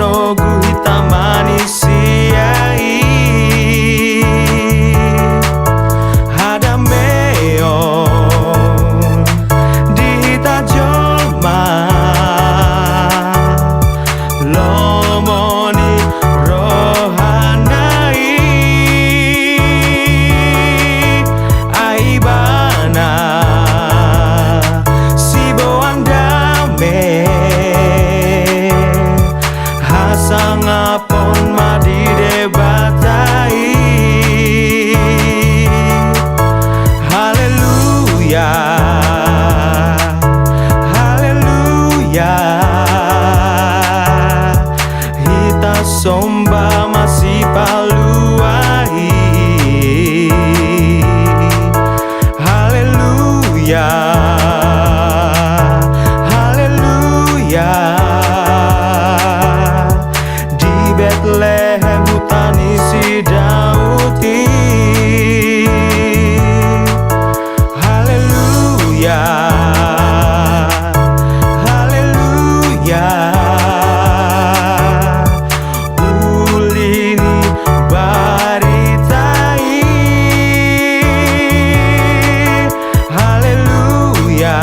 manogu hitamani siai hadameon dihita jolma lomoni rohanai aibana siboang dame hasangapon madidebatai haleluya haleluya hita somba masih paluai haleluya haleluya di Bethlehem hutan isi Dauti haleluya haleluya ulini baritai haleluya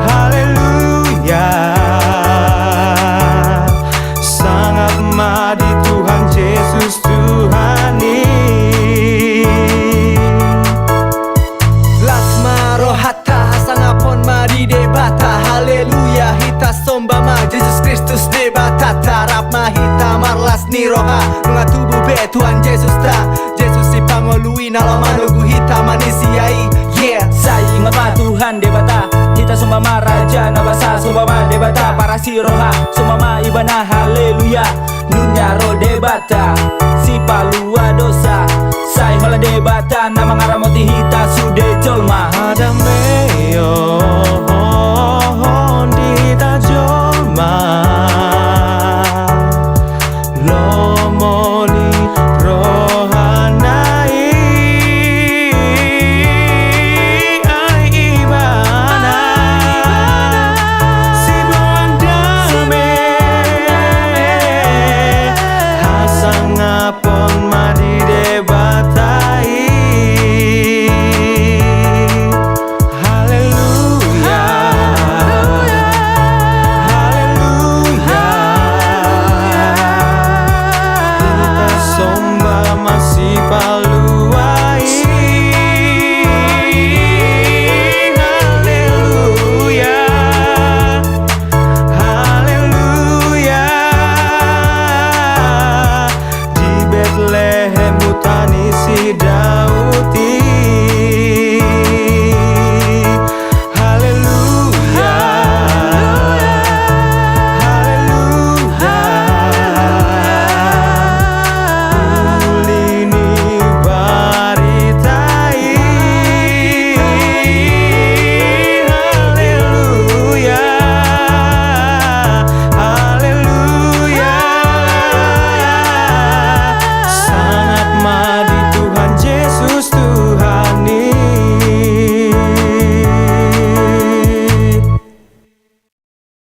haleluya sangat madi Tuhan Yesus Tuhani Lasma rohata sangapon mari debata haleluya hita somba ma Yesus Kristus debata tarap ma hita marlas ni roha nunga tubuh be Tuhan Yesus ta Yesus si pangolui nalo manogu hita manisiai yeah Saya ingat ma Tuhan debata hita somba ma raja nabasa somba ma debata para si roha somba ma ibana haleluya nunya ro debata si palua dosa saya hola debata nama ngaramoti hita sude jolma hadameon